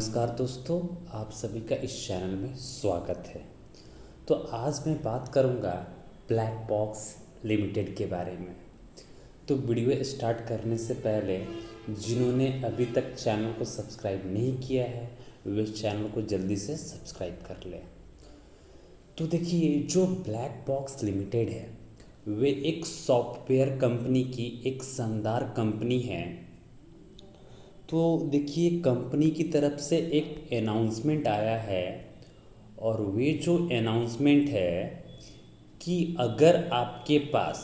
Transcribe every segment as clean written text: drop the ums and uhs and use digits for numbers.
नमस्कार दोस्तों, आप सभी का इस चैनल में स्वागत है। तो आज मैं बात करूंगा ब्लैक बॉक्स लिमिटेड के बारे में। तो वीडियो स्टार्ट करने से पहले जिन्होंने अभी तक चैनल को सब्सक्राइब नहीं किया है वे चैनल को जल्दी से सब्सक्राइब कर लें। तो देखिए, जो ब्लैक बॉक्स लिमिटेड है वे एक सॉफ्टवेयर कंपनी की एक शानदार कंपनी है। तो देखिए, कंपनी की तरफ से एक अनाउंसमेंट आया है और वे जो अनाउंसमेंट है कि अगर आपके पास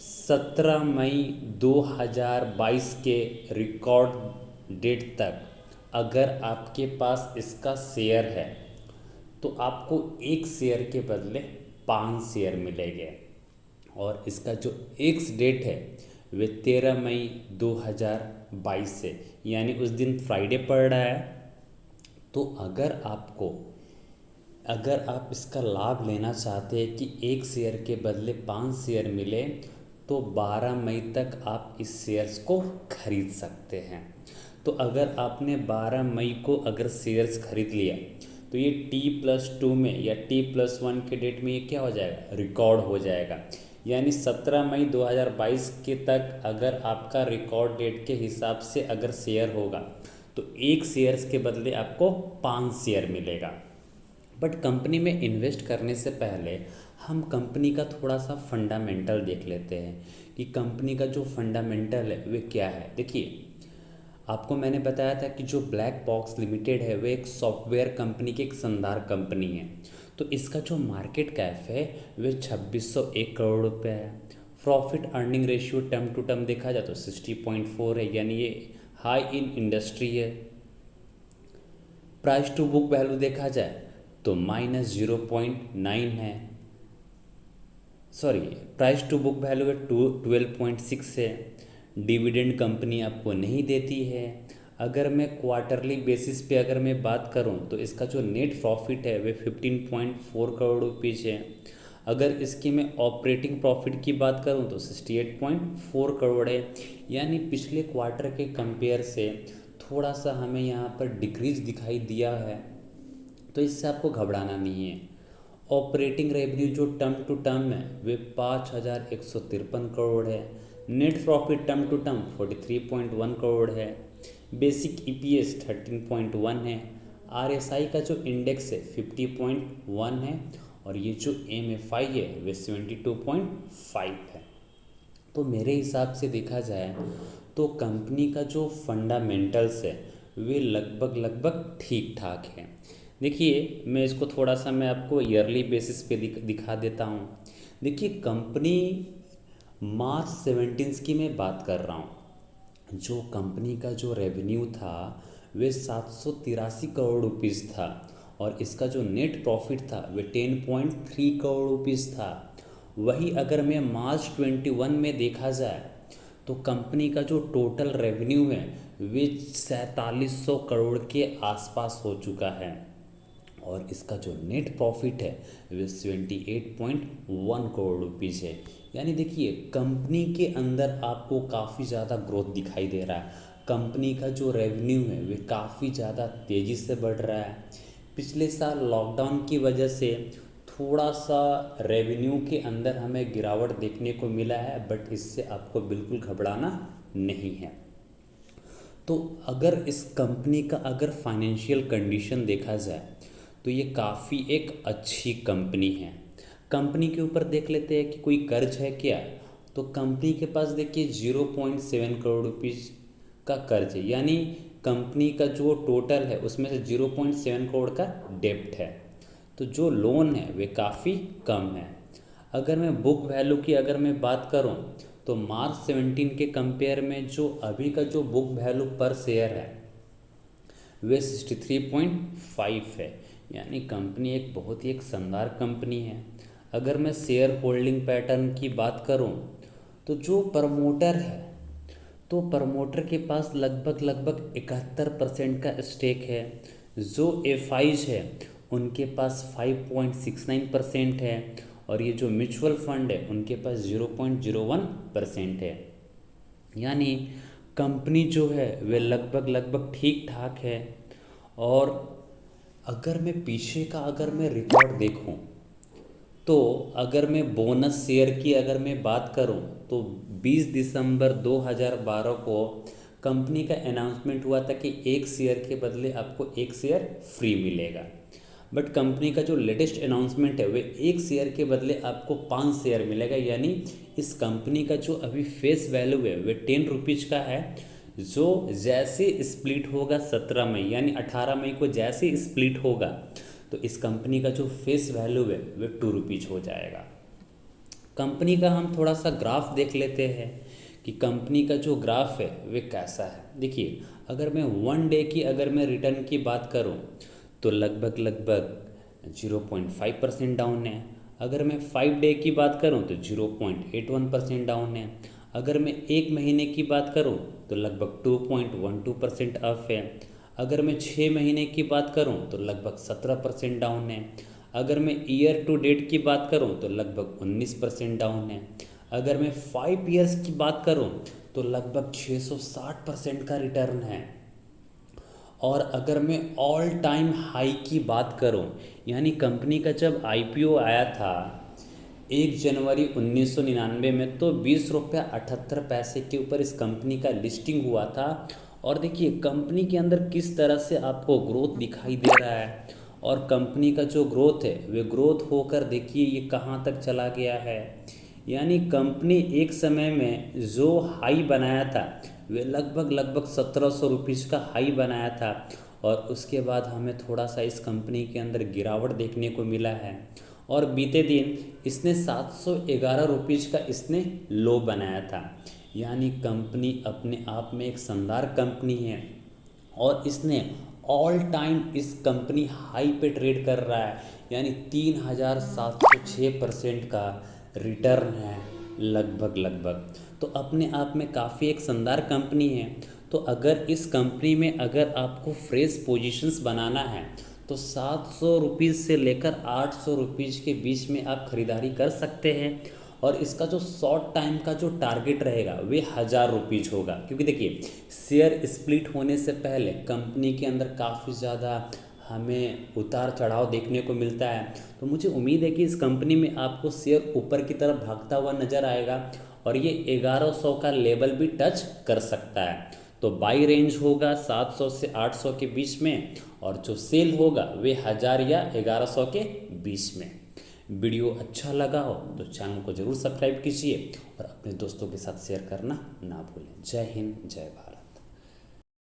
17 मई 2022 के रिकॉर्ड डेट तक अगर आपके पास इसका शेयर है तो आपको एक शेयर के बदले 5 शेयर मिलेंगे। और इसका जो एक्स डेट है वे 13 मई 2022 से, यानी उस दिन फ्राइडे पड़ रहा है। तो अगर आप इसका लाभ लेना चाहते हैं कि एक शेयर के बदले 5 शेयर मिले तो 12 मई तक आप इस शेयर्स को खरीद सकते हैं। तो अगर आपने 12 मई को अगर शेयर्स खरीद लिया तो ये T+2 में या T+1 के डेट में ये क्या हो जाएगा, रिकॉर्ड हो जाएगा। यानी 17 मई 2022 के तक अगर आपका रिकॉर्ड डेट के हिसाब से अगर शेयर होगा तो एक शेयर्स के बदले आपको 5 शेयर मिलेगा। बट कंपनी में इन्वेस्ट करने से पहले हम कंपनी का थोड़ा सा फंडामेंटल देख लेते हैं कि कंपनी का जो फंडामेंटल है वे क्या है। देखिए, आपको मैंने बताया था कि जो ब्लैक बॉक्स लिमिटेड है वे एक सॉफ्टवेयर कंपनी की एक शानदार कंपनी है। तो इसका जो मार्केट कैप है वे 2601 करोड़ रुपए है। Profit earning ratio term to term देखा जाए तो 60.4 है, यानी ये हाई इन इंडस्ट्री है। प्राइस टू बुक वैल्यू देखा जाए तो -0.9 है। Sorry, price to book value है 12.6 है। डिविडेंड कंपनी आपको नहीं देती है। अगर मैं क्वार्टरली बेसिस पे अगर मैं बात करूं तो इसका जो नेट प्रॉफिट है वे 15.4 करोड़ रुपीज़ है। अगर इसकी मैं ऑपरेटिंग प्रॉफिट की बात करूं तो 68.4 करोड़ है। यानी पिछले क्वार्टर के कंपेयर से थोड़ा सा हमें यहाँ पर डिक्रीज दिखाई दिया है, तो इससे आपको घबराना नहीं है। ऑपरेटिंग रेवेन्यू जो टर्म टू टर्म है वे 5153 करोड़ है। Net profit term to term 43.1 crore है। बेसिक ईपीएस 13.1 है। आरएसआई का जो इंडेक्स है 50.1 है और ये जो एमएफआई है वे 72.5 है। तो मेरे हिसाब से देखा जाए तो कंपनी का जो फंडामेंटल्स है वे लगभग ठीक ठाक है। देखिए, मैं इसको थोड़ा सा मैं आपको ईयरली बेसिस पे दिखा देता हूँ। देखिए, कंपनी मार्च 17 की मैं बात कर रहा हूँ। जो कंपनी का जो रेवेन्यू था वे 783 करोड़ रुपीज़ था और इसका जो नेट प्रॉफिट था वे 10.3 करोड़ रुपीज़ था। वही अगर मैं मार्च 21 में देखा जाए तो कंपनी का जो टोटल रेवेन्यू है वे 4700 करोड़ के आसपास हो चुका है और इसका जो नेट प्रॉफिट है वे 78.1 करोड़ रुपीज़ है। यानी देखिए, कंपनी के अंदर आपको काफ़ी ज़्यादा ग्रोथ दिखाई दे रहा है। कंपनी का जो रेवेन्यू है वे काफ़ी ज़्यादा तेज़ी से बढ़ रहा है। पिछले साल लॉकडाउन की वजह से थोड़ा सा रेवेन्यू के अंदर हमें गिरावट देखने को मिला है, बट इससे आपको बिल्कुल घबराना नहीं है। तो अगर इस कंपनी का अगर फाइनेंशियल कंडीशन देखा जाए तो ये काफ़ी एक अच्छी कंपनी है। कंपनी के ऊपर देख लेते हैं कि कोई कर्ज है क्या। तो कंपनी के पास देखिए 0.7 करोड़ रुपीज़ का कर्ज है, यानी कंपनी का जो टोटल है उसमें से 0.7 करोड़ का डेब्ट है। तो जो लोन है वे काफ़ी कम है। अगर मैं बुक वैल्यू की अगर मैं बात करूं तो मार्च 17 के कंपेयर में जो अभी का जो बुक वैल्यू पर शेयर है वे 63.5 है। यानी कंपनी एक बहुत ही एक शानदार कंपनी है। अगर मैं शेयर होल्डिंग पैटर्न की बात करूं तो जो प्रमोटर है तो प्रमोटर के पास लगभग 71% का स्टेक है। जो एफआईज है उनके पास 5.69% है और ये जो म्यूचुअल फंड है उनके पास 0.01% है। यानी कंपनी जो है वे लगभग ठीक ठाक है और अगर मैं पीछे का अगर मैं रिकॉर्ड देखूं तो अगर मैं बोनस शेयर की अगर मैं बात करूं तो 20 दिसंबर 2012 को कंपनी का अनाउंसमेंट हुआ था कि एक शेयर के बदले आपको एक शेयर फ्री मिलेगा। बट कंपनी का जो लेटेस्ट अनाउंसमेंट है वे एक शेयर के बदले आपको 5 शेयर मिलेगा, यानी इस कंपनी का जो अभी फेस वैल्यू है वे 10 रुपीज़ का है। जो जैसे स्प्लिट होगा 17 मई यानी 18 मई को जैसे स्प्लिट होगा तो इस कंपनी का जो फेस वैल्यू है वे 2 रुपीज़ हो जाएगा। कंपनी का हम थोड़ा सा ग्राफ देख लेते हैं कि कंपनी का जो ग्राफ है वे कैसा है। देखिए, अगर मैं 1 डे की अगर मैं रिटर्न की बात करूं तो लगभग 0.5% डाउन है। अगर मैं 5 डे की बात करूं तो 0.81% डाउन है। अगर मैं 1 महीने की बात करूं तो लगभग 2.12% अप है। अगर मैं 6 महीने की बात करूं तो लगभग 17% डाउन है। अगर मैं ईयर टू डेट की बात करूं तो लगभग 19% डाउन है। अगर मैं 5 ईयर्स की बात करूं तो लगभग 660% का रिटर्न है। और अगर मैं ऑल टाइम हाई की बात करूं, यानी कंपनी का जब आईपीओ आया था 1 जनवरी 1999 में, तो 20 रुपया 78 पैसे के ऊपर इस कंपनी का लिस्टिंग हुआ था। और देखिए कंपनी के अंदर किस तरह से आपको ग्रोथ दिखाई दे रहा है, और कंपनी का जो ग्रोथ है वे ग्रोथ होकर देखिए ये कहाँ तक चला गया है। यानी कंपनी एक समय में जो हाई बनाया था वे लगभग 1700 रुपीज़ का हाई बनाया था, और उसके बाद हमें थोड़ा सा इस कंपनी के अंदर गिरावट देखने को मिला है। और बीते दिन इसने 711 रुपीज़ का इसने लो बनाया था। यानी कंपनी अपने आप में एक शानदार कंपनी है, और इसने ऑल टाइम इस कंपनी हाई पे ट्रेड कर रहा है, यानी 3706% का रिटर्न है लगभग। तो अपने आप में काफ़ी एक शानदार कंपनी है। तो अगर इस कंपनी में अगर आपको फ्रेश पोजीशंस बनाना है तो 700 रुपीज़ से लेकर 800 रुपीज़ के बीच में आप खरीदारी कर सकते हैं। और इसका जो शॉर्ट टाइम का जो टारगेट रहेगा वे 1000 रुपीज़ होगा, क्योंकि देखिए शेयर स्प्लिट होने से पहले कंपनी के अंदर काफ़ी ज़्यादा हमें उतार चढ़ाव देखने को मिलता है। तो मुझे उम्मीद है कि इस कंपनी में आपको शेयर ऊपर की तरफ भागता हुआ नज़र आएगा, और ये 1100 का लेवल भी टच कर सकता है। तो बाई रेंज होगा 700 से 800 के बीच में, और जो सेल होगा वे 1000 या 1100 के बीच में। वीडियो अच्छा लगा हो तो चैनल को ज़रूर सब्सक्राइब कीजिए और अपने दोस्तों के साथ शेयर करना ना भूलें। जय हिंद, जय भारत।